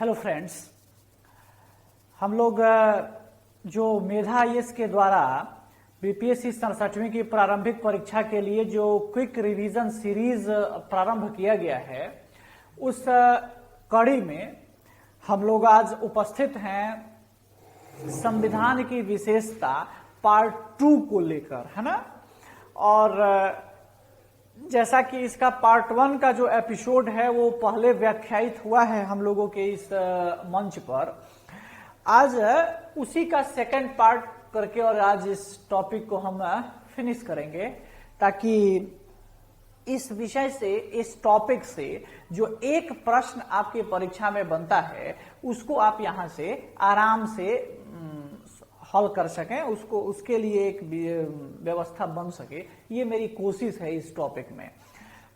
Hello friends, हम लोग जो मेधा आईएएस के द्वारा बीपीएससी 67वीं की प्रारंभिक परीक्षा के लिए जो क्विक रिवीजन सीरीज प्रारंभ किया गया है, उस कड़ी में हम लोग आज उपस्थित हैं संविधान की विशेषता पार्ट 2 को लेकर, है ना। और जैसा कि इसका पार्ट 1 का जो एपिसोड है वो पहले व्याख्यायित हुआ है हम लोगों के इस मंच पर, आज उसी का सेकंड पार्ट करके और आज इस टॉपिक को हम फिनिश करेंगे, ताकि इस विषय से, इस टॉपिक से जो एक प्रश्न आपकी परीक्षा में बनता है उसको आप यहां से आराम से हल कर सकें, उसके लिए एक व्यवस्था बन सके, ये मेरी कोशिश है इस टॉपिक में।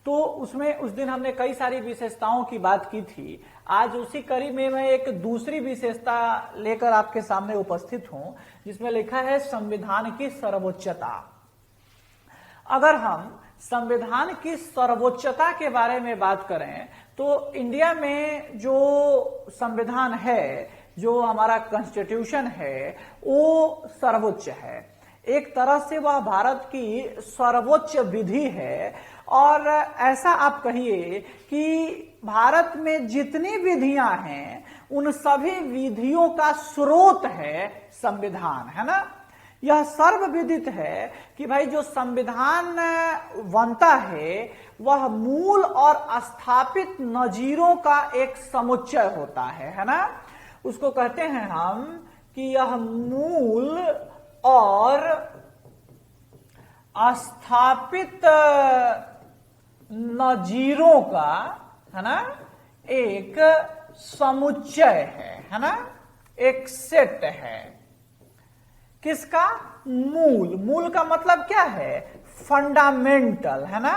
तो उसमें उस दिन हमने कई सारी विशेषताओं की बात की थी। आज उसी कड़ी में मैं एक दूसरी विशेषता लेकर आपके सामने उपस्थित हूं, जिसमें लिखा है संविधान की सर्वोच्चता। अगर हम संविधान की सर्वोच्चता के बारे में बात करें तो इंडिया में जो संविधान है, जो हमारा कॉन्स्टिट्यूशन है, वो सर्वोच्च है। एक तरह से वह भारत की सर्वोच्च विधि है, और ऐसा आप कहिए कि भारत में जितनी विधियां हैं उन सभी विधियों का स्रोत है संविधान, है ना। यह सर्वविदित है कि भाई जो संविधान बनता है वह मूल और स्थापित नजीरों का एक समुच्चय होता है ना। उसको कहते हैं हम कि यह मूल और स्थापित नजीरों का, है ना, एक समुच्चय है ना, एक सेट है। किसका? मूल। मूल का मतलब क्या है? फंडामेंटल, है ना।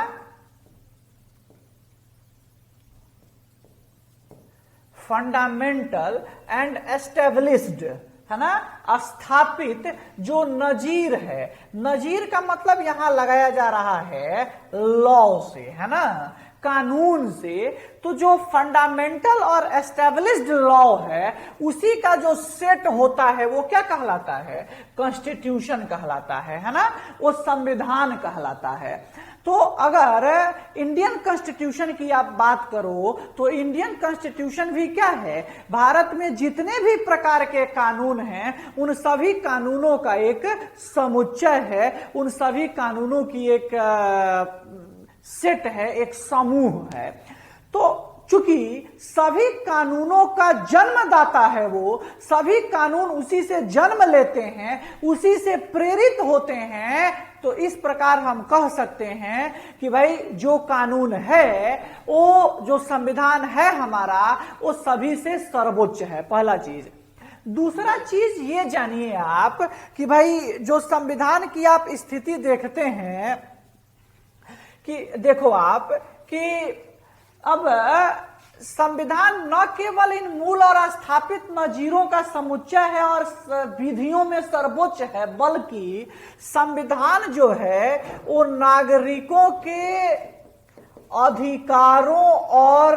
फंडामेंटल एंड एस्टेब्लिश्ड, है ना, स्थापित जो नजीर है। नजीर का मतलब यहां लगाया जा रहा है लॉ से, है ना, कानून से। तो जो फंडामेंटल और एस्टेब्लिश्ड लॉ है उसी का जो सेट होता है वो क्या कहलाता है? कॉन्स्टिट्यूशन कहलाता है ना, वो संविधान कहलाता है। तो अगर इंडियन कॉन्स्टिट्यूशन की आप बात करो तो इंडियन कॉन्स्टिट्यूशन भी क्या है? भारत में जितने भी प्रकार के कानून हैं उन सभी कानूनों का एक समुच्चय है, उन सभी कानूनों की एक सेट है, एक समूह है। तो चूंकि सभी कानूनों का जन्मदाता है वो, सभी कानून उसी से जन्म लेते हैं, उसी से प्रेरित होते हैं, तो इस प्रकार हम कह सकते हैं कि भाई जो कानून है, वो जो संविधान है हमारा, वो सभी से सर्वोच्च है, पहला चीज। दूसरा चीज ये जानिए आप कि भाई जो संविधान की आप स्थिति देखते हैं कि देखो आप कि अब संविधान न केवल इन मूल और स्थापित नजीरों का समुच्चय है और विधियों में सर्वोच्च है, बल्कि संविधान जो है वो नागरिकों के अधिकारों और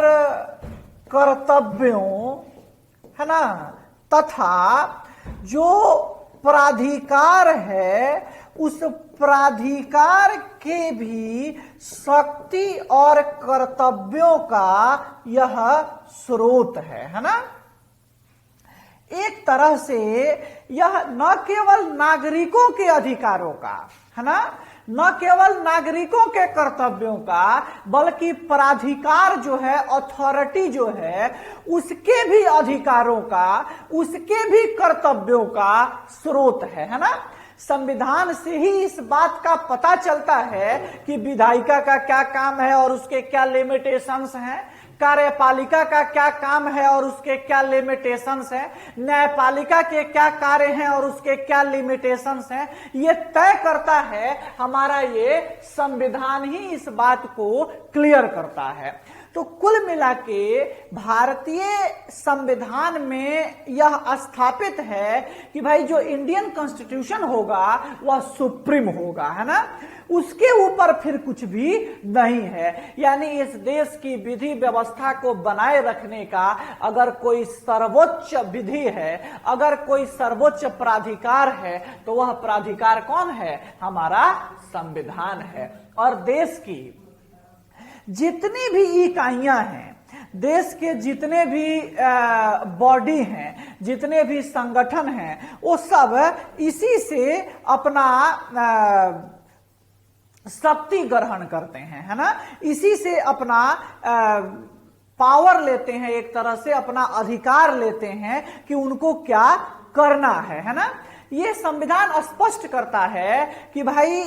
कर्तव्यों, है ना, तथा जो प्राधिकार है उस प्राधिकार के भी शक्ति और कर्तव्यों का यह स्रोत है ना। एक तरह से यह न केवल नागरिकों के अधिकारों का, है ना, न केवल नागरिकों के कर्तव्यों का, बल्कि प्राधिकार जो है, अथॉरिटी जो है, उसके भी अधिकारों का, उसके भी कर्तव्यों का स्रोत है ना। संविधान से ही इस बात का पता चलता है कि विधायिका का क्या काम है और उसके क्या लिमिटेशंस हैं, कार्यपालिका का क्या काम है और उसके क्या लिमिटेशंस हैं, न्यायपालिका के क्या कार्य हैं और उसके क्या लिमिटेशंस हैं। ये तय करता है हमारा ये संविधान ही, इस बात को क्लियर करता है। तो कुल मिला के भारतीय संविधान में यह स्थापित है कि भाई जो इंडियन कॉन्स्टिट्यूशन होगा वह सुप्रीम होगा, है ना, उसके ऊपर फिर कुछ भी नहीं है। यानी इस देश की विधि व्यवस्था को बनाए रखने का अगर कोई सर्वोच्च विधि है, अगर कोई सर्वोच्च प्राधिकार है, तो वह प्राधिकार कौन है? हमारा संविधान है। और देश की जितनी भी इकाइयां हैं, देश के जितने भी बॉडी हैं, जितने भी संगठन हैं, वो सब इसी से अपना शक्ति ग्रहण करते हैं, है ना, इसी से अपना पावर लेते हैं, एक तरह से अपना अधिकार लेते हैं कि उनको क्या करना है ना। ये संविधान स्पष्ट करता है कि भाई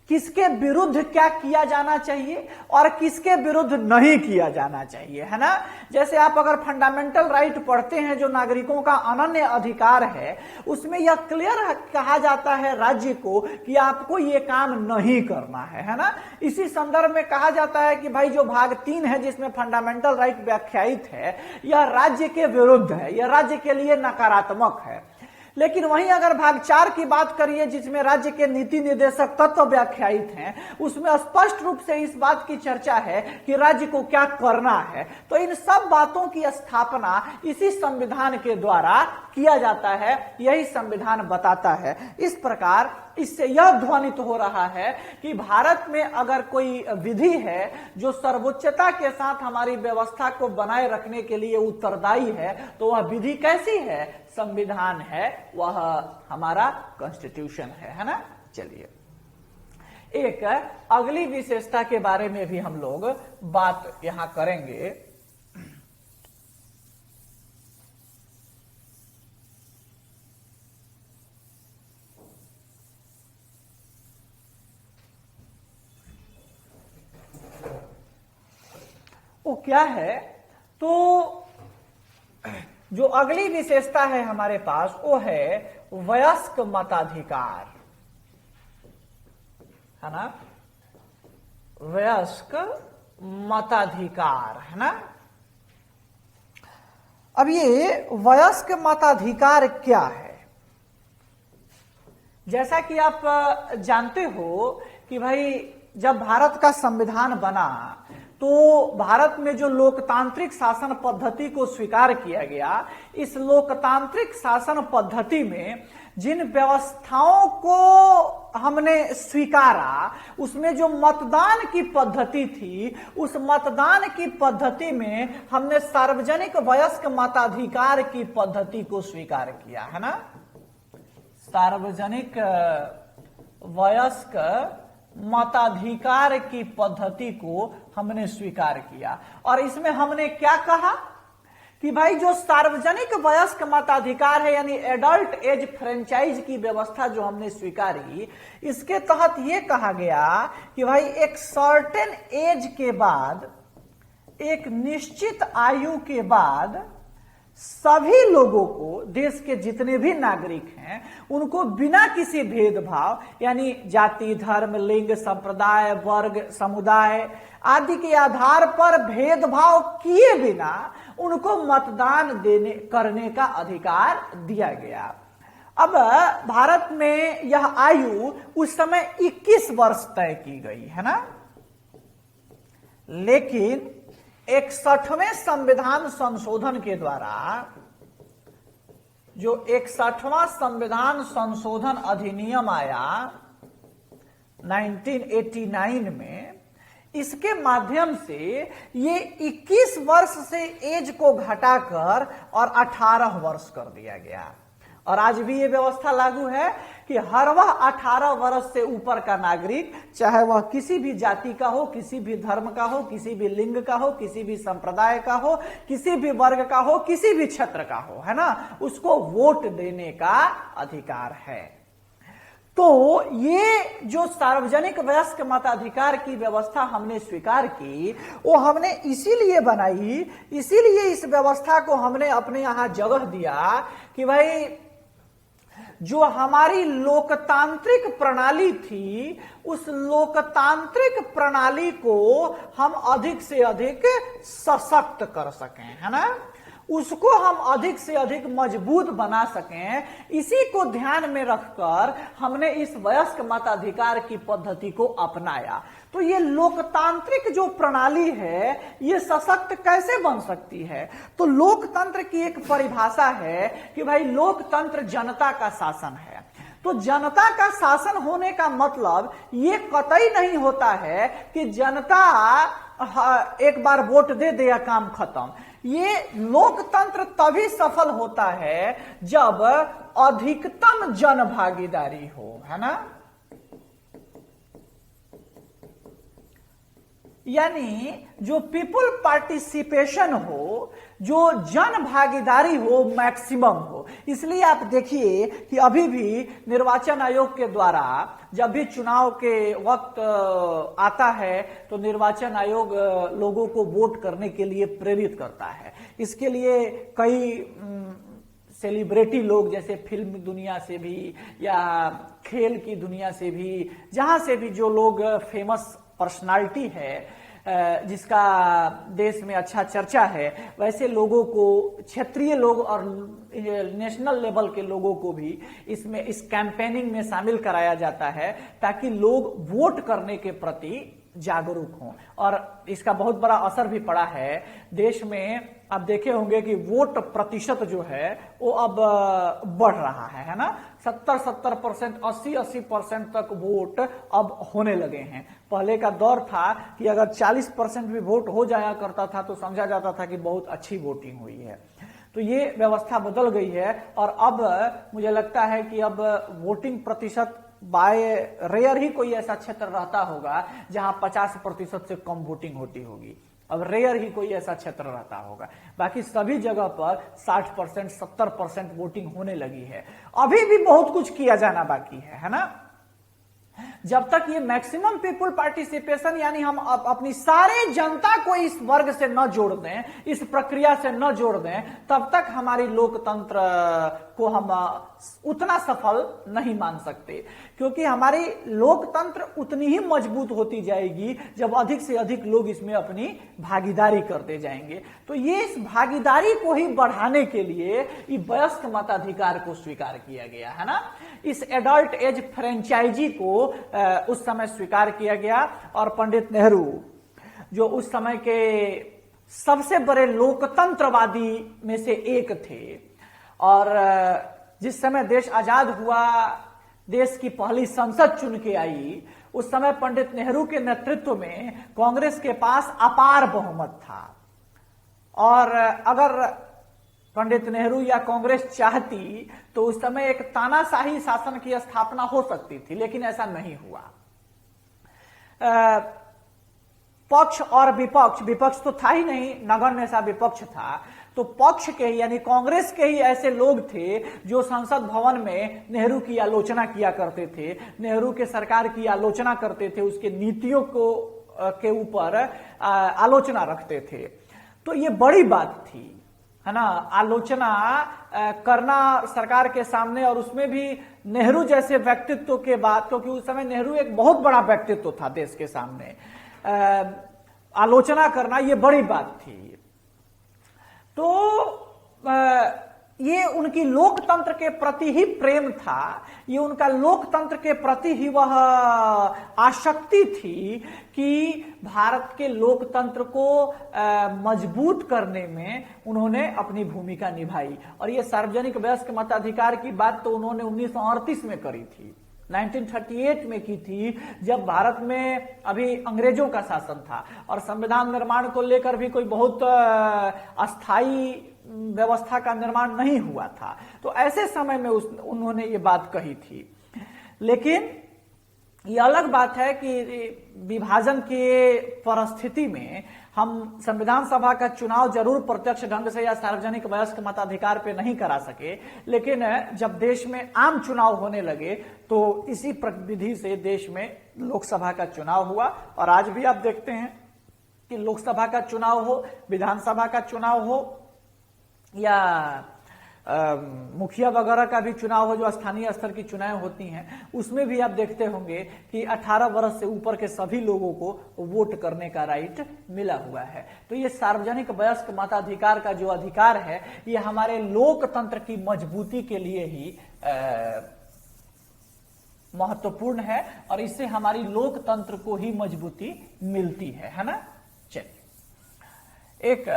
किसके विरुद्ध क्या किया जाना चाहिए और किसके विरुद्ध नहीं किया जाना चाहिए, है ना। जैसे आप अगर फंडामेंटल राइट पढ़ते हैं जो नागरिकों का अनन्य अधिकार है, उसमें यह क्लियर कहा जाता है राज्य को कि आपको ये काम नहीं करना है ना। इसी संदर्भ में कहा जाता है कि भाई जो भाग 3 है जिसमें फंडामेंटल राइट व्याख्यायित है, यह राज्य के विरुद्ध है, यह राज्य के लिए नकारात्मक है। लेकिन वहीं अगर भाग 4 की बात करिए जिसमें राज्य के नीति निर्देशक तत्व व्याख्यायित हैं, उसमें स्पष्ट रूप से इस बात की चर्चा है कि राज्य को क्या करना है। तो इन सब बातों की स्थापना इसी संविधान के द्वारा किया जाता है, यही संविधान बताता है। इस प्रकार इससे यह ध्वनित हो रहा है कि भारत में अगर कोई विधि है जो सर्वोच्चता के साथ हमारी व्यवस्था को बनाए रखने के लिए उत्तरदायी है, तो वह विधि कैसी है? संविधान है, वह हमारा कॉन्स्टिट्यूशन है ना। चलिए एक अगली विशेषता के बारे में भी हम लोग बात यहां करेंगे। वो क्या है? तो जो अगली विशेषता है हमारे पास वो है वयस्क मताधिकार, है ना, वयस्क मताधिकार, है ना। अब ये वयस्क मताधिकार क्या है? जैसा कि आप जानते हो कि भाई जब भारत का संविधान बना तो भारत में जो लोकतांत्रिक शासन पद्धति को स्वीकार किया गया, इस लोकतांत्रिक शासन पद्धति में जिन व्यवस्थाओं को हमने स्वीकारा, उसमें जो मतदान की पद्धति थी, उस मतदान की पद्धति में हमने सार्वजनिक वयस्क मताधिकार की पद्धति को स्वीकार किया, है ना। सार्वजनिक वयस्क मताधिकार की पद्धति को हमने स्वीकार किया। और इसमें हमने क्या कहा कि भाई जो सार्वजनिक वयस्क मताधिकार है, यानी एडल्ट एज फ्रेंचाइज की व्यवस्था जो हमने स्वीकारी, इसके तहत यह कहा गया कि भाई एक सर्टेन एज के बाद, एक निश्चित आयु के बाद सभी लोगों को, देश के जितने भी नागरिक हैं, उनको बिना किसी भेदभाव, यानी जाति, धर्म, लिंग, संप्रदाय, वर्ग, समुदाय आदि के आधार पर भेदभाव किए बिना उनको मतदान करने का अधिकार दिया गया। अब भारत में यह आयु उस समय 21 वर्ष तय की गई, है ना। लेकिन 61वें संविधान संशोधन के द्वारा, जो 61वां संविधान संशोधन अधिनियम आया 1989 में, इसके माध्यम से ये 21 वर्ष से एज को घटाकर और 18 वर्ष कर दिया गया। और आज भी ये व्यवस्था लागू है कि हर वह 18 वर्ष से ऊपर का नागरिक, चाहे वह किसी भी जाति का हो, किसी भी धर्म का हो, किसी भी लिंग का हो, किसी भी संप्रदाय का हो, किसी भी वर्ग का हो, किसी भी क्षेत्र का हो, है ना, उसको वोट देने का अधिकार है। तो ये जो सार्वजनिक वयस्क मताधिकार की व्यवस्था हमने स्वीकार की, वो हमने इसीलिए बनाई, इसीलिए इस व्यवस्था को हमने अपने यहां जगह दिया कि भाई जो हमारी लोकतांत्रिक प्रणाली थी, उस लोकतांत्रिक प्रणाली को हम अधिक से अधिक सशक्त कर सकें, है ना, उसको हम अधिक से अधिक मजबूत बना सकें, इसी को ध्यान में रखकर हमने इस वयस्क मताधिकार की पद्धति को अपनाया। तो ये लोकतांत्रिक जो प्रणाली है, ये सशक्त कैसे बन सकती है? तो लोकतंत्र की एक परिभाषा है कि भाई लोकतंत्र जनता का शासन है। तो जनता का शासन होने का मतलब ये कतई नहीं होता है कि जनता एक बार वोट दे दिया काम खत्म। ये लोकतंत्र तभी सफल होता है जब अधिकतम जन भागीदारी हो, है ना, यानी जो पीपुल पार्टिसिपेशन हो, जो जन भागीदारी हो, मैक्सिमम हो। इसलिए आप देखिए कि अभी भी निर्वाचन आयोग के द्वारा जब भी चुनाव के वक्त आता है तो निर्वाचन आयोग लोगों को वोट करने के लिए प्रेरित करता है। इसके लिए कई सेलिब्रिटी लोग, जैसे फिल्म दुनिया से भी या खेल की दुनिया से भी, जहां से भी जो लोग फेमस पर्सनालिटी है, जिसका देश में अच्छा चर्चा है, वैसे लोगों को, क्षेत्रीय लोग और नेशनल लेवल के लोगों को भी इसमें, इस कैंपेनिंग में शामिल कराया जाता है ताकि लोग वोट करने के प्रति जागरूक हों। और इसका बहुत बड़ा असर भी पड़ा है देश में। आप देखे होंगे कि वोट प्रतिशत जो है वो अब बढ़ रहा है ना, 70% 80% तक वोट अब होने लगे हैं। पहले का दौर था कि अगर 40% भी वोट हो जाया करता था तो समझा जाता था कि बहुत अच्छी वोटिंग हुई है। तो ये व्यवस्था बदल गई है और अब मुझे लगता है कि अब वोटिंग प्रतिशत बाय रेयर ही कोई ऐसा क्षेत्र रहता होगा जहां 50% से कम वोटिंग होती होगी। अब रेयर ही कोई ऐसा क्षेत्र रहता होगा, बाकी सभी जगह पर 60% 70% वोटिंग होने लगी है। अभी भी बहुत कुछ किया जाना बाकी है ना। जब तक ये मैक्सिमम पीपुल पार्टिसिपेशन, यानी हम अपनी सारे जनता को इस वर्ग से न जोड़ दें, इस प्रक्रिया से न जोड़ दें, तब तक हमारी लोकतंत्र को हम उतना सफल नहीं मान सकते। क्योंकि हमारी लोकतंत्र उतनी ही मजबूत होती जाएगी जब अधिक से अधिक लोग इसमें अपनी भागीदारी करते जाएंगे। तो ये इस भागीदारी को ही बढ़ाने के लिए ये वयस्क मताधिकार को स्वीकार किया गया है ना। इस एडल्ट एज फ्रेंचाइजी को उस समय स्वीकार किया गया और पंडित नेहरू, जो उस समय के सबसे बड़े लोकतंत्रवादी में से एक थे, और जिस समय देश आजाद हुआ, देश की पहली संसद चुन के आई, उस समय पंडित नेहरू के नेतृत्व में कांग्रेस के पास अपार बहुमत था। और अगर पंडित नेहरू या कांग्रेस चाहती तो उस समय एक तानाशाही शासन की स्थापना हो सकती थी, लेकिन ऐसा नहीं हुआ। पक्ष और विपक्ष, विपक्ष तो था ही नहीं, नगण्य सा विपक्ष था, तो पक्ष के यानी कांग्रेस के ही ऐसे लोग थे जो संसद भवन में नेहरू की आलोचना किया करते थे, नेहरू के सरकार की आलोचना करते थे, उसके नीतियों को के ऊपर आलोचना रखते थे। तो ये बड़ी बात थी, है ना, आलोचना करना सरकार के सामने, और उसमें भी नेहरू जैसे व्यक्तित्व के बाद, क्योंकि उस समय नेहरू एक बहुत बड़ा व्यक्तित्व था देश के सामने, आलोचना करना ये बड़ी बात थी। तो ये उनकी लोकतंत्र के प्रति ही प्रेम था, ये उनका लोकतंत्र के प्रति ही वह आसक्ति थी कि भारत के लोकतंत्र को मजबूत करने में उन्होंने अपनी भूमिका निभाई। और ये सार्वजनिक वयस्क मताधिकार की बात तो उन्होंने 1938 में करी थी, 1938 में की थी, जब भारत में अभी अंग्रेजों का शासन था और संविधान निर्माण को लेकर भी कोई बहुत अस्थायी व्यवस्था का निर्माण नहीं हुआ था। तो ऐसे समय में उन्होंने ये बात कही थी। लेकिन ये अलग बात है कि विभाजन के परिस्थिति में हम संविधान सभा का चुनाव जरूर प्रत्यक्ष ढंग से या सार्वजनिक वयस्क मताधिकार पे नहीं करा सके, लेकिन जब देश में आम चुनाव होने लगे तो इसी विधि से देश में लोकसभा का चुनाव हुआ। और आज भी आप देखते हैं कि लोकसभा का चुनाव हो, विधानसभा का चुनाव हो या मुखिया वगैरह का भी चुनाव हो, जो स्थानीय स्तर की चुनाव होती हैं, उसमें भी आप देखते होंगे कि 18 वर्ष से ऊपर के सभी लोगों को वोट करने का राइट मिला हुआ है। तो ये सार्वजनिक वयस्क मताधिकार का जो अधिकार है, ये हमारे लोकतंत्र की मजबूती के लिए ही महत्वपूर्ण है और इससे हमारी लोकतंत्र को ही मजबूती मिलती है ना। चलिए, एक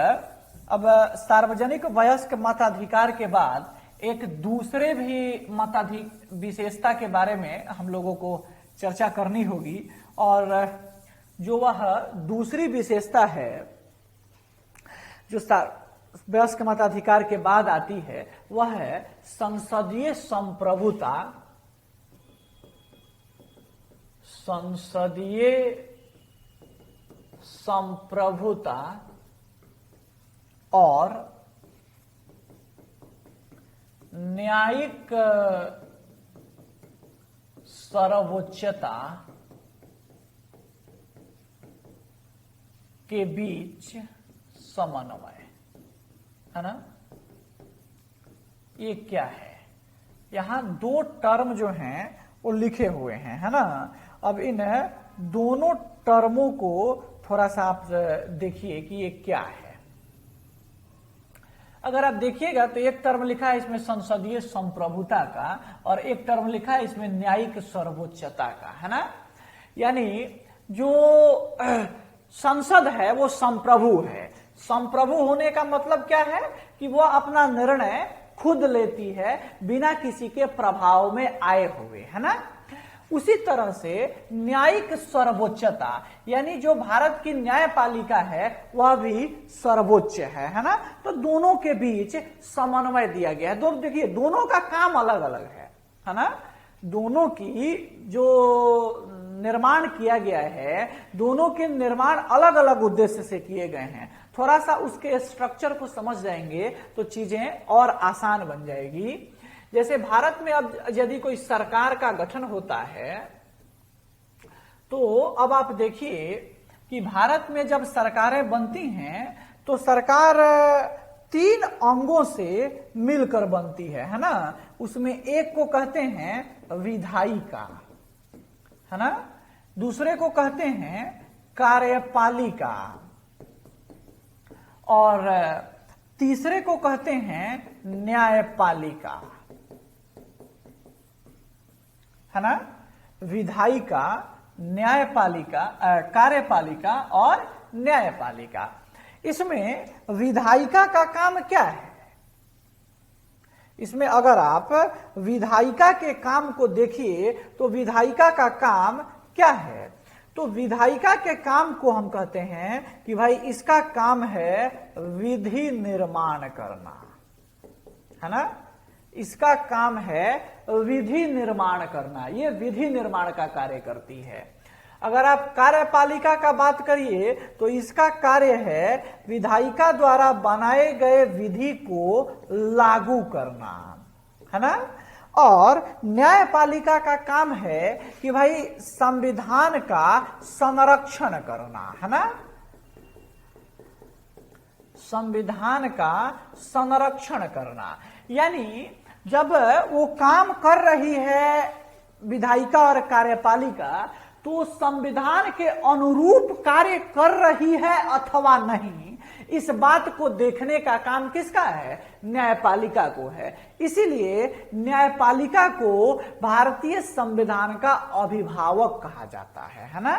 अब सार्वजनिक वयस्क मताधिकार के बाद एक दूसरे भी मताधिकार विशेषता के बारे में हम लोगों को चर्चा करनी होगी, और जो वह दूसरी विशेषता है जो वयस्क मताधिकार के बाद आती है, वह है संसदीय संप्रभुता। संसदीय संप्रभुता और न्यायिक सर्वोच्चता के बीच समन्वय, है ना। ये क्या है? यहां दो टर्म जो हैं वो लिखे हुए हैं, है ना। अब इन दोनों टर्मों को थोड़ा सा आप देखिए कि ये क्या है। अगर आप देखिएगा तो एक टर्म लिखा है इसमें संसदीय संप्रभुता का, और एक टर्म लिखा है इसमें न्यायिक सर्वोच्चता का, है ना। यानी जो संसद है वो संप्रभु है। संप्रभु होने का मतलब क्या है कि वो अपना निर्णय खुद लेती है बिना किसी के प्रभाव में आए हुए, है ना। उसी तरह से न्यायिक सर्वोच्चता, यानी जो भारत की न्यायपालिका है वह भी सर्वोच्च है ना। तो दोनों के बीच समन्वय दिया गया है। दोनों देखिए, दोनों का काम अलग अलग है ना। दोनों की जो निर्माण किया गया है, दोनों के निर्माण अलग अलग उद्देश्य से किए गए हैं। थोड़ा सा उसके स्ट्रक्चर को समझ जाएंगे तो चीजें और आसान बन जाएगी। जैसे भारत में अब यदि कोई सरकार का गठन होता है, तो अब आप देखिए कि भारत में जब सरकारें बनती हैं तो सरकार 3 अंगों से मिलकर बनती है ना। उसमें एक को कहते हैं विधायिका, है ना। दूसरे को कहते हैं कार्यपालिका, और तीसरे को कहते हैं न्यायपालिका, है ना। विधायिका, न्यायपालिका, कार्यपालिका और न्यायपालिका। इसमें विधायिका का काम क्या है? इसमें अगर आप विधायिका के काम को देखिए तो विधायिका का काम क्या है? तो विधायिका के काम को हम कहते हैं कि भाई इसका काम है विधि निर्माण करना, है ना। इसका काम है विधि निर्माण करना। ये विधि निर्माण का कार्य करती है। अगर आप कार्यपालिका का बात करिए तो इसका कार्य है विधायिका द्वारा बनाए गए विधि को लागू करना, है ना। और न्यायपालिका का काम है कि भाई संविधान का संरक्षण करना, है ना। संविधान का संरक्षण करना, यानी जब वो काम कर रही है विधायिका और कार्यपालिका, तो संविधान के अनुरूप कार्य कर रही है अथवा नहीं, इस बात को देखने का काम किसका है? न्यायपालिका को है। इसीलिए न्यायपालिका को भारतीय संविधान का अभिभावक कहा जाता है ना,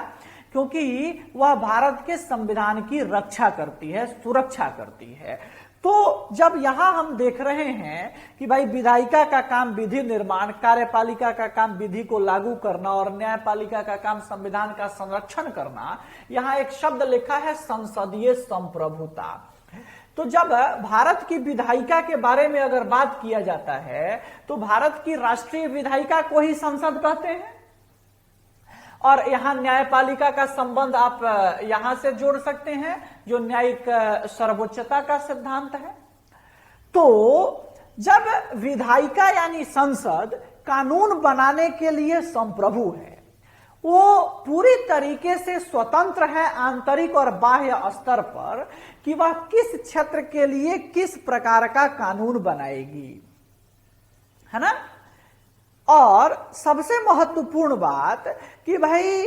क्योंकि वह भारत के संविधान की रक्षा करती है, सुरक्षा करती है। तो जब यहां हम देख रहे हैं कि भाई विधायिका का काम विधि निर्माण, कार्यपालिका का काम विधि को लागू करना और न्यायपालिका का काम संविधान का संरक्षण करना, यहां एक शब्द लिखा है संसदीय संप्रभुता। तो जब भारत की विधायिका के बारे में अगर बात किया जाता है तो भारत की राष्ट्रीय विधायिका को ही संसद कहते हैं, और यहां न्यायपालिका का संबंध आप यहां से जोड़ सकते हैं जो न्यायिक सर्वोच्चता का सिद्धांत है। तो जब विधायिका यानी संसद कानून बनाने के लिए संप्रभु है, वो पूरी तरीके से स्वतंत्र है आंतरिक और बाह्य स्तर पर कि वह किस क्षेत्र के लिए किस प्रकार का कानून बनाएगी, है ना। और सबसे महत्वपूर्ण बात कि भाई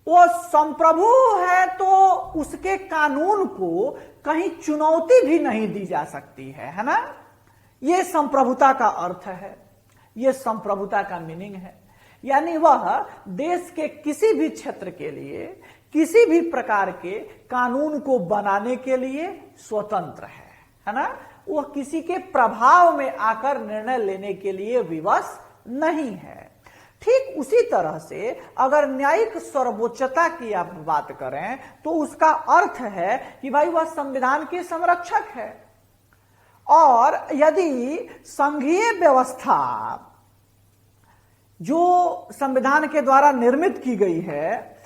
वो संप्रभु है तो उसके कानून को कहीं चुनौती भी नहीं दी जा सकती है ना। ये संप्रभुता का अर्थ है, ये संप्रभुता का मीनिंग है। यानी वह देश के किसी भी क्षेत्र के लिए किसी भी प्रकार के कानून को बनाने के लिए स्वतंत्र है ना। वह किसी के प्रभाव में आकर निर्णय लेने के लिए विवश नहीं है। ठीक उसी तरह से अगर न्यायिक सर्वोच्चता की आप बात करें तो उसका अर्थ है कि भाई वह संविधान के संरक्षक है। और यदि संघीय व्यवस्था जो संविधान के द्वारा निर्मित की गई है,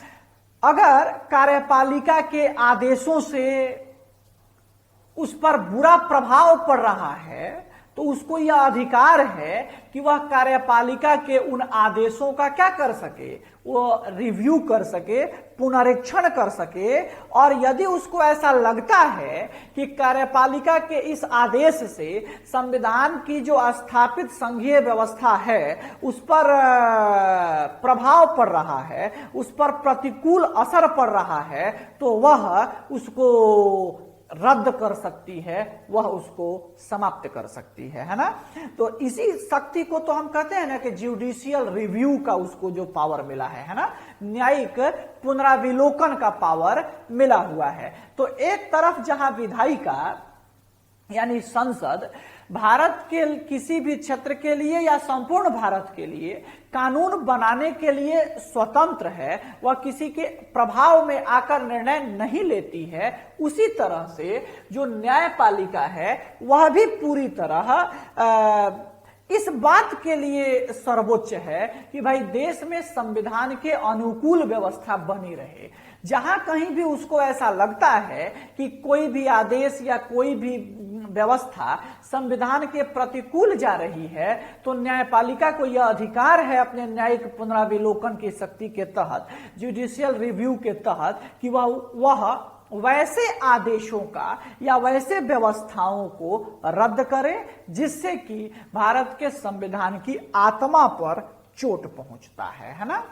अगर कार्यपालिका के आदेशों से उस पर बुरा प्रभाव पड़ रहा है तो उसको यह अधिकार है कि वह कार्यपालिका के उन आदेशों का क्या कर सके, वो रिव्यू कर सके, पुनरीक्षण कर सके। और यदि उसको ऐसा लगता है कि कार्यपालिका के इस आदेश से संविधान की जो स्थापित संघीय व्यवस्था है उस पर प्रभाव पड़ रहा है, उस पर प्रतिकूल असर पड़ रहा है, तो वह उसको रद्द कर सकती है, वह उसको समाप्त कर सकती है ना। तो इसी शक्ति को तो हम कहते हैं ना कि जुडिशियल रिव्यू का उसको जो पावर मिला है ना, न्यायिक पुनराविलोकन का पावर मिला हुआ है। तो एक तरफ जहां विधायिका यानी संसद भारत के किसी भी क्षेत्र के लिए या संपूर्ण भारत के लिए कानून बनाने के लिए स्वतंत्र है, वह किसी के प्रभाव में आकर निर्णय नहीं लेती है, उसी तरह से जो न्यायपालिका है वह भी पूरी तरह इस बात के लिए सर्वोच्च है कि भाई देश में संविधान के अनुकूल व्यवस्था बनी रहे। जहां कहीं भी उसको ऐसा लगता है कि कोई भी आदेश या कोई भी व्यवस्था संविधान के प्रतिकूल जा रही है, तो न्यायपालिका को यह अधिकार है अपने न्यायिक पुनराविलोकन की शक्ति के तहत, जुडिशियल रिव्यू के तहत, कि वह वैसे आदेशों का या वैसे व्यवस्थाओं को रद्द करे जिससे कि भारत के संविधान की आत्मा पर चोट पहुंचता है ना।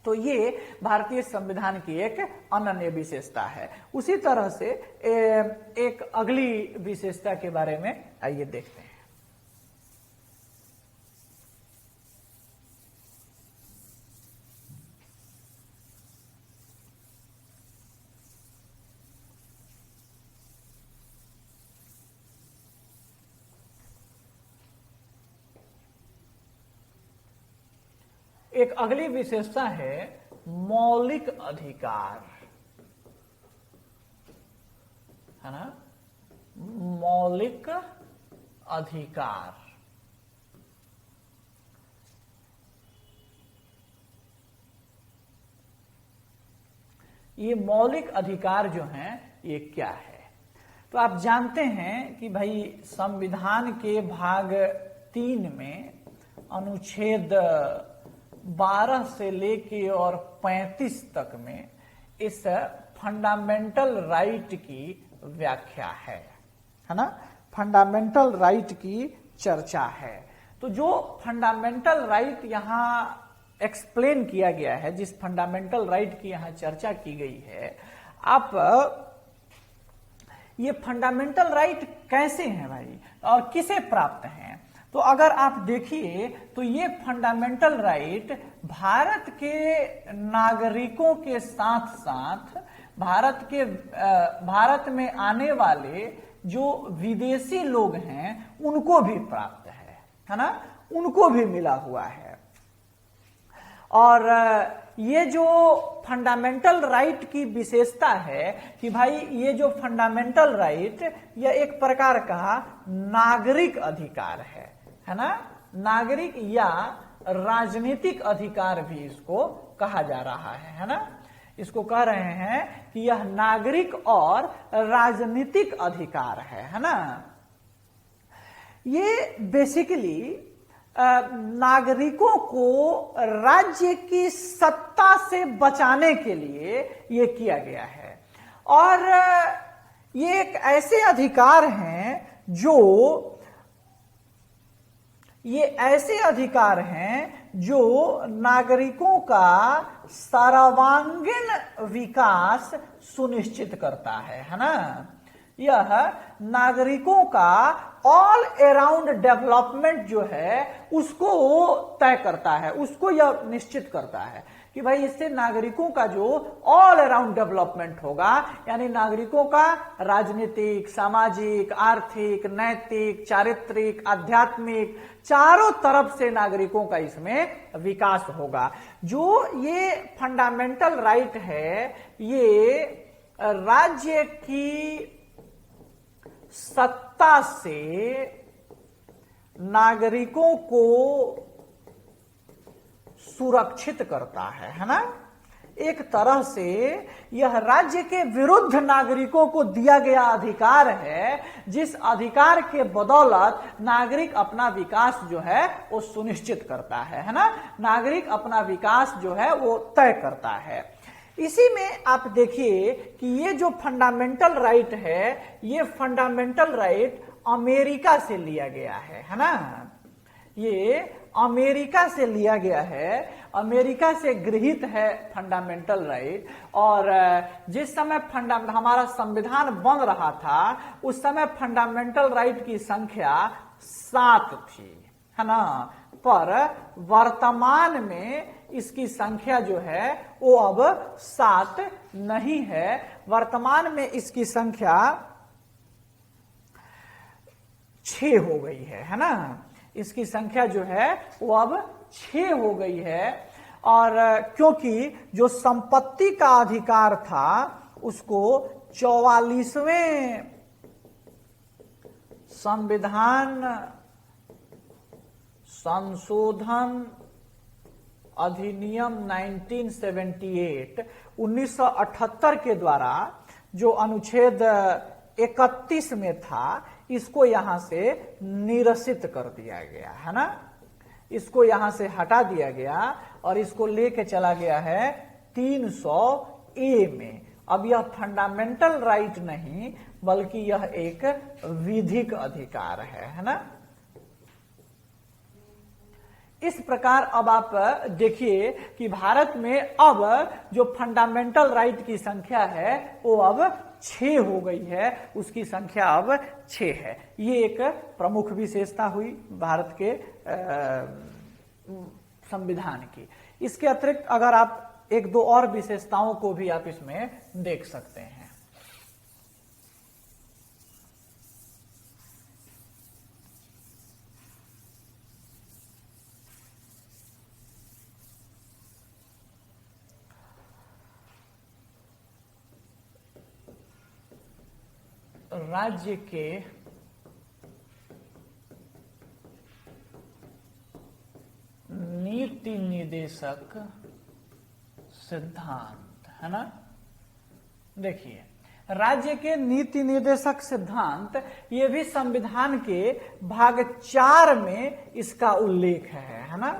तो ये भारतीय संविधान की एक अनन्य विशेषता है। उसी तरह से एक अगली विशेषता के बारे में आइए देखते हैं। एक अगली विशेषता है मौलिक अधिकार, है ना। मौलिक अधिकार ये मौलिक अधिकार जो हैं ये क्या है? तो आप जानते हैं कि भाई संविधान के भाग 3 में अनुच्छेद 12 से लेके और 35 तक में इस फंडामेंटल राइट की व्याख्या है ना। फंडामेंटल राइट की चर्चा है। तो जो फंडामेंटल राइट यहां एक्सप्लेन किया गया है, जिस फंडामेंटल राइट की यहां चर्चा की गई है, आप ये फंडामेंटल राइट कैसे हैं भाई और किसे प्राप्त हैं? तो अगर आप देखिए तो ये फंडामेंटल राइट भारत के नागरिकों के साथ साथ भारत में आने वाले जो विदेशी लोग हैं उनको भी प्राप्त है ना, उनको भी मिला हुआ है। और ये जो फंडामेंटल राइट की विशेषता है कि भाई ये जो फंडामेंटल राइट यह एक प्रकार का नागरिक अधिकार है ना। नागरिक या राजनीतिक अधिकार भी इसको कहा जा रहा है ना। इसको कह रहे हैं कि यह नागरिक और राजनीतिक अधिकार है ना। ये बेसिकली नागरिकों को राज्य की सत्ता से बचाने के लिए ये किया गया है। और ये एक ऐसे अधिकार हैं जो नागरिकों का सर्वांगीण विकास सुनिश्चित करता है ना। यह नागरिकों का ऑल अराउंड डेवलपमेंट जो है उसको तय करता है, उसको यह निश्चित करता है कि भाई इससे नागरिकों का जो ऑल अराउंड डेवलपमेंट होगा, यानी नागरिकों का राजनीतिक, सामाजिक, आर्थिक, नैतिक, चारित्रिक, आध्यात्मिक, चारों तरफ से नागरिकों का इसमें विकास होगा। जो ये फंडामेंटल राइट है, ये राज्य की सत्ता से नागरिकों को सुरक्षित करता है ना। एक तरह से यह राज्य के विरुद्ध नागरिकों को दिया गया अधिकार है, जिस अधिकार के बदौलत नागरिक अपना विकास जो है वो सुनिश्चित करता है ना। नागरिक अपना विकास जो है वो तय करता है। इसी में आप देखिए कि ये जो फंडामेंटल राइट है, ये फंडामेंटल राइट अमेरिका से लिया गया है ना। ये अमेरिका से लिया गया है, अमेरिका से गृहीत है फंडामेंटल राइट। और जिस समय हमारा संविधान बन रहा था, उस समय फंडामेंटल राइट की संख्या 7 थी, है ना। पर वर्तमान में इसकी संख्या जो है वो अब 7 नहीं है। वर्तमान में इसकी संख्या 6 हो गई है ना। इसकी संख्या जो है वो अब 6 हो गई है। और क्योंकि जो संपत्ति का अधिकार था उसको 44वें संविधान संशोधन अधिनियम 1978 के द्वारा जो अनुच्छेद 31 में था, इसको यहां से निरसित कर दिया गया है ना। इसको यहां से हटा दिया गया और इसको लेके चला गया है 300A में। अब यह फंडामेंटल राइट नहीं बल्कि यह एक विधिक अधिकार है ना। इस प्रकार अब आप देखिए कि भारत में अब जो फंडामेंटल राइट की संख्या है वो अब 6 हो गई है। उसकी संख्या अब 6 है। ये एक प्रमुख विशेषता हुई भारत के संविधान की। इसके अतिरिक्त अगर आप 1-2 और विशेषताओं को भी आप इसमें देख सकते हैं। राज्य के नीति निर्देशक सिद्धांत, है ना। देखिए, राज्य के नीति निर्देशक सिद्धांत, ये भी संविधान के भाग 4 में इसका उल्लेख है ना।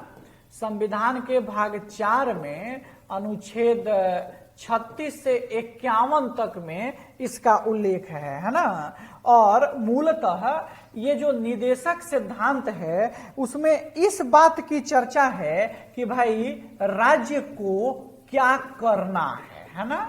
संविधान के भाग 4 में अनुच्छेद 36 से 51 तक में इसका उल्लेख है ना। और मूलतः ये जो निदेशक सिद्धांत है उसमें इस बात की चर्चा है कि भाई राज्य को क्या करना है ना।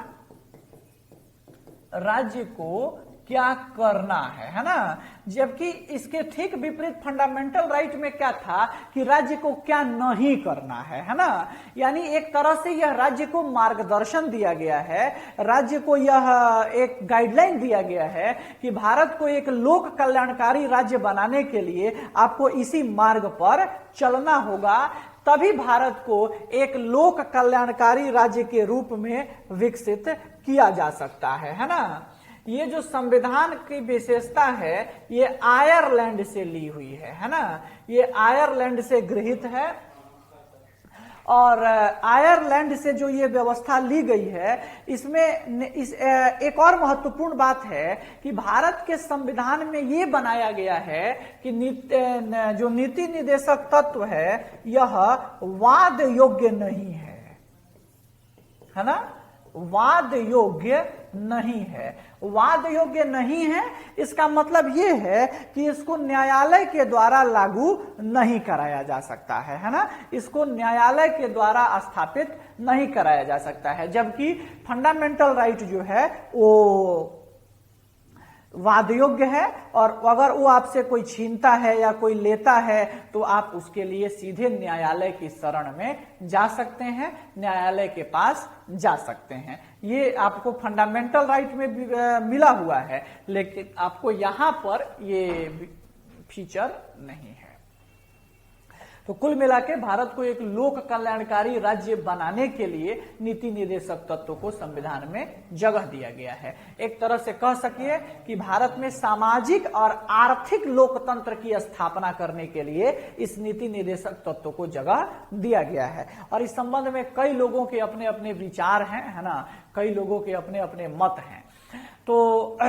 राज्य को क्या करना है ना। जबकि इसके ठीक विपरीत फंडामेंटल राइट में क्या था कि राज्य को क्या नहीं करना है ना। यानी एक तरह से यह राज्य को मार्गदर्शन दिया गया है, राज्य को यह एक गाइडलाइन दिया गया है कि भारत को एक लोक कल्याणकारी राज्य बनाने के लिए आपको इसी मार्ग पर चलना होगा, तभी भारत को एक लोक कल्याणकारी राज्य के रूप में विकसित किया जा सकता है ना। ये जो संविधान की विशेषता है ये आयरलैंड से ली हुई है ना। ये आयरलैंड से गृहीत है और आयरलैंड से जो ये व्यवस्था ली गई है, इसमें एक और महत्वपूर्ण बात है कि भारत के संविधान में ये बनाया गया है कि जो नीति निर्देशक तत्व है यह वाद योग्य नहीं है ना, वाद योग्य नहीं है। वाद योग्य नहीं है इसका मतलब यह है कि इसको न्यायालय के द्वारा लागू नहीं कराया जा सकता है ना, इसको न्यायालय के द्वारा स्थापित नहीं कराया जा सकता है। जबकि फंडामेंटल राइट जो है वो वाद योग्य है, और अगर वो आपसे कोई छीनता है या कोई लेता है तो आप उसके लिए सीधे न्यायालय की शरण में जा सकते हैं, न्यायालय के पास जा सकते हैं। ये आपको फंडामेंटल राइट में मिला हुआ है, लेकिन आपको यहां पर ये फीचर नहीं है। तो कुल मिलाकर भारत को एक लोक कल्याणकारी राज्य बनाने के लिए नीति निर्देशक तत्व को संविधान में जगह दिया गया है। एक तरह से कह सकिए कि भारत में सामाजिक और आर्थिक लोकतंत्र की स्थापना करने के लिए इस नीति निर्देशक तत्व को जगह दिया गया है। और इस संबंध में कई लोगों के अपने अपने विचार हैं, है ना, कई लोगों के अपने अपने मत हैं। तो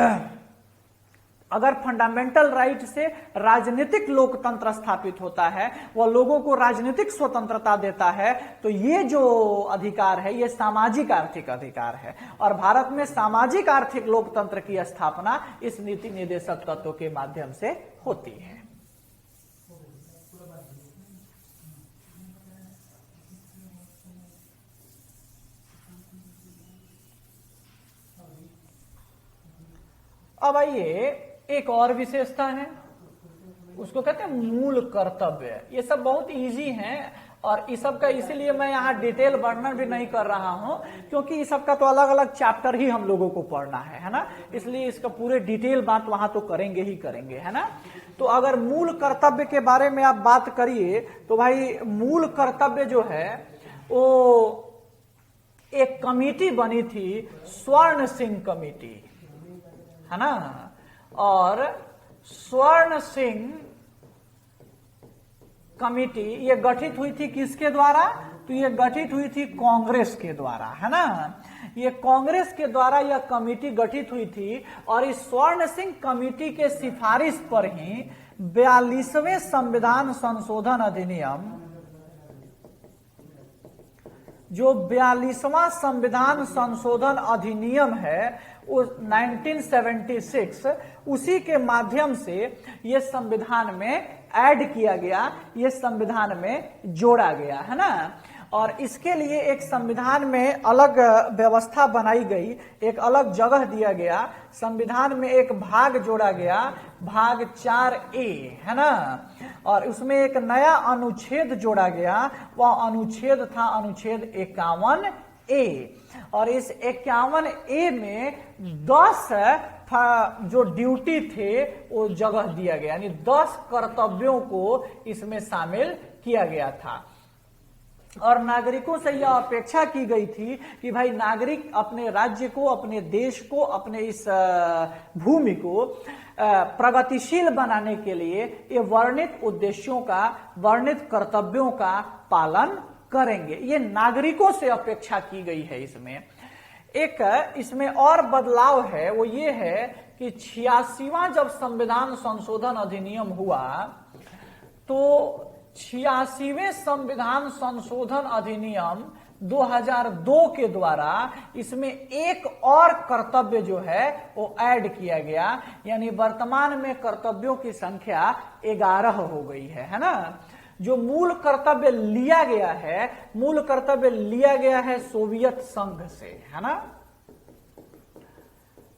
अगर फंडामेंटल राइट से राजनीतिक लोकतंत्र स्थापित होता है, वह लोगों को राजनीतिक स्वतंत्रता देता है, तो ये जो अधिकार है ये सामाजिक आर्थिक अधिकार है। और भारत में सामाजिक आर्थिक लोकतंत्र की स्थापना इस नीति निर्देशक तत्व के माध्यम से होती है। अब आइए एक और विशेषता है, उसको कहते हैं मूल कर्तव्य। ये सब बहुत इजी हैं और इस सब का इसीलिए मैं यहाँ डिटेल वर्णन भी नहीं कर रहा हूं, क्योंकि इस सब का तो अलग अलग चैप्टर ही हम लोगों को पढ़ना है ना, इसलिए इसका पूरे डिटेल बात वहां तो करेंगे ही करेंगे, है ना। तो अगर मूल कर्तव्य के बारे में आप बात करिए तो भाई मूल कर्तव्य जो है वो एक कमेटी बनी थी, स्वर्ण सिंह कमेटी, है ना। और स्वर्ण सिंह कमेटी ये गठित हुई थी किसके द्वारा? तो ये गठित हुई थी कांग्रेस के द्वारा, है ना। ये कांग्रेस के द्वारा यह कमेटी गठित हुई थी और इस स्वर्ण सिंह कमेटी के सिफारिश पर ही 42वें संविधान संशोधन अधिनियम, जो 42वां संविधान संशोधन अधिनियम है उस 1976, उसी के माध्यम से ये संविधान में ऐड किया गया, ये संविधान में जोड़ा गया, है ना। और इसके लिए एक संविधान में अलग व्यवस्था बनाई गई, एक अलग जगह दिया गया, संविधान में एक भाग जोड़ा गया, भाग 4A, है ना। और उसमें एक नया अनुच्छेद जोड़ा गया, वह अनुच्छेद था अनुच्छेद 51A। और इस 51A में 10 जो ड्यूटी थे वो जगह दिया गया, यानी 10 कर्तव्यों को इसमें शामिल किया गया था। और नागरिकों से यह अपेक्षा की गई थी कि भाई नागरिक अपने राज्य को, अपने देश को, अपने इस भूमि को प्रगतिशील बनाने के लिए ये वर्णित उद्देश्यों का, वर्णित कर्तव्यों का पालन करेंगे। ये नागरिकों से अपेक्षा की गई है। इसमें एक इसमें और बदलाव है, वो ये है कि 86वां जब संविधान संशोधन अधिनियम हुआ तो 86वें संविधान संशोधन अधिनियम 2002 के द्वारा इसमें एक और कर्तव्य जो है वो ऐड किया गया, यानी वर्तमान में कर्तव्यों की संख्या 11 हो गई है ना। जो मूल कर्तव्य लिया गया है, मूल कर्तव्य लिया गया है सोवियत संघ से, है ना।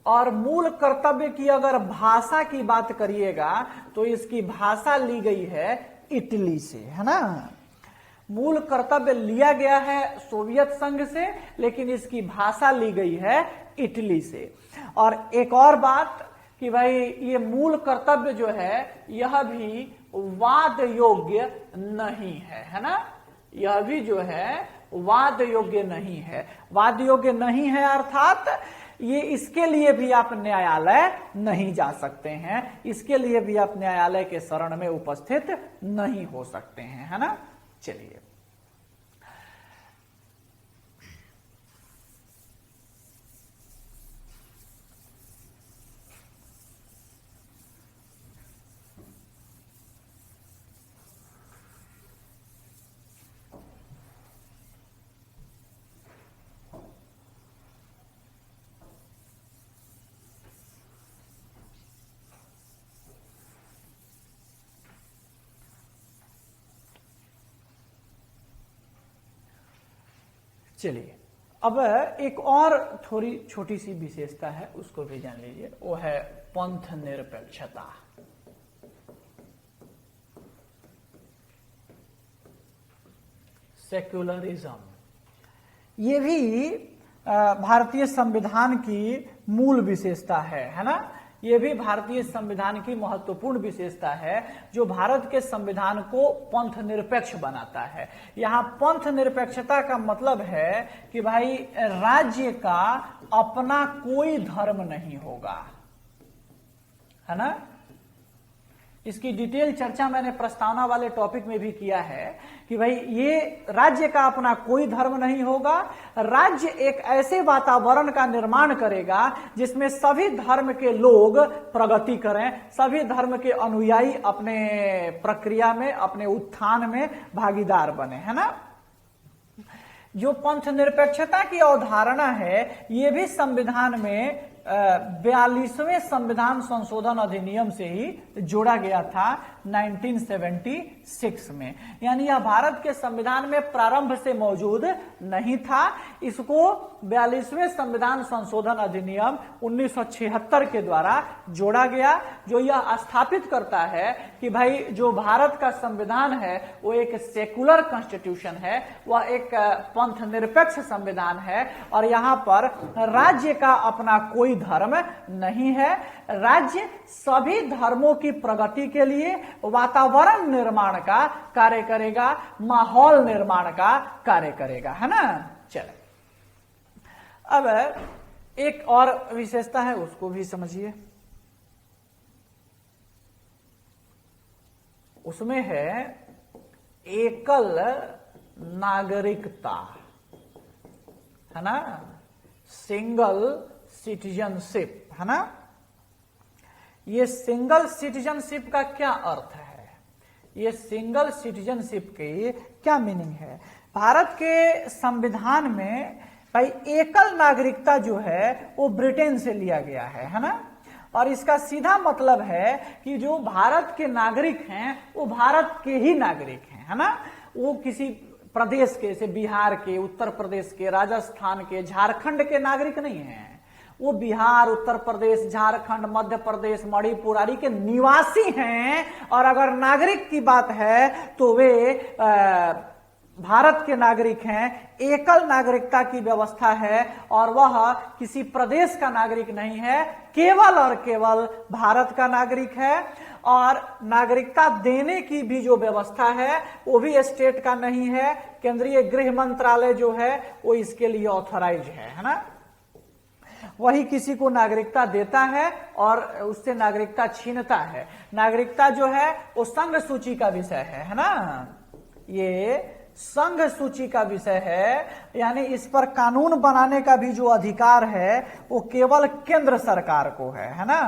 और मूल कर्तव्य की अगर भाषा की बात करिएगा तो इसकी भाषा ली गई है इटली से, है ना। मूल कर्तव्य लिया गया है सोवियत संघ से, लेकिन इसकी भाषा ली गई है इटली से। और एक और बात कि भाई ये मूल कर्तव्य जो है यह भी वाद योग्य नहीं है ना। यह भी जो है वाद योग्य नहीं है। वाद योग्य नहीं है अर्थात ये इसके लिए भी आप न्यायालय नहीं जा सकते हैं, इसके लिए भी आप न्यायालय के शरण में उपस्थित नहीं हो सकते हैं, है ना। चलिए चलिए, अब एक और थोड़ी छोटी सी विशेषता है, उसको भी जान लीजिए। वो है पंथ निरपेक्षता। सेक्युलरिज्म, ये भी भारतीय संविधान की मूल विशेषता है ना। ये भी भारतीय संविधान की महत्वपूर्ण विशेषता है, जो भारत के संविधान को पंथ निरपेक्ष बनाता है। यहाँ पंथ निरपेक्षता का मतलब है कि भाई राज्य का अपना कोई धर्म नहीं होगा, है ना। इसकी डिटेल चर्चा मैंने प्रस्तावना वाले टॉपिक में भी किया है कि भाई ये राज्य का अपना कोई धर्म नहीं होगा। राज्य एक ऐसे वातावरण का निर्माण करेगा जिसमें सभी धर्म के लोग प्रगति करें, सभी धर्म के अनुयायी अपने प्रक्रिया में, अपने उत्थान में भागीदार बने, है ना। जो पंथ निरपेक्षता की अवधारणा है, ये भी संविधान में 42वें संविधान संशोधन अधिनियम से ही जोड़ा गया था 1976 में। यानी यह भारत के संविधान में प्रारंभ से मौजूद नहीं था। इसको 42वें संविधान संशोधन अधिनियम 1976 के द्वारा जोड़ा गया, जो यह स्थापित करता है कि भाई जो भारत का संविधान है वो एक सेकुलर कॉन्स्टिट्यूशन है, वह एक पंथ निरपेक्ष संविधान है और यहाँ पर राज्य का अपना कोई धर्म नहीं है। राज्य सभी धर्मों की प्रगति के लिए वातावरण निर्माण का कार्य करेगा, माहौल निर्माण का कार्य करेगा, है ना। चले, अब एक और विशेषता है, उसको भी समझिए। उसमें है एकल नागरिकता, है ना, सिंगल सिटीजनशिप, है ना। ये सिंगल सिटीजनशिप का क्या अर्थ है, ये सिंगल सिटीजनशिप की क्या मीनिंग है। भारत के संविधान में भाई एकल नागरिकता जो है वो ब्रिटेन से लिया गया है ना। और इसका सीधा मतलब है कि जो भारत के नागरिक हैं वो भारत के ही नागरिक हैं, है ना। वो किसी प्रदेश के, जैसे बिहार के, उत्तर प्रदेश के, राजस्थान के, झारखंड के नागरिक नहीं हैं। वो बिहार, उत्तर प्रदेश, झारखंड, मध्य प्रदेश, मणिपुर आदि के निवासी हैं। और अगर नागरिक की बात है तो वे भारत के नागरिक हैं। एकल नागरिकता की व्यवस्था है और वह किसी प्रदेश का नागरिक नहीं है, केवल और केवल भारत का नागरिक है। और नागरिकता देने की भी जो व्यवस्था है वो भी स्टेट का नहीं है, केंद्रीय गृह मंत्रालय जो है वो इसके लिए ऑथराइज है ना। वही किसी को नागरिकता देता है और उससे नागरिकता छीनता है। नागरिकता जो है वो संघ सूची का विषय है ना। ये संघ सूची का विषय है, यानी इस पर कानून बनाने का भी जो अधिकार है वो केवल केंद्र सरकार को है ना।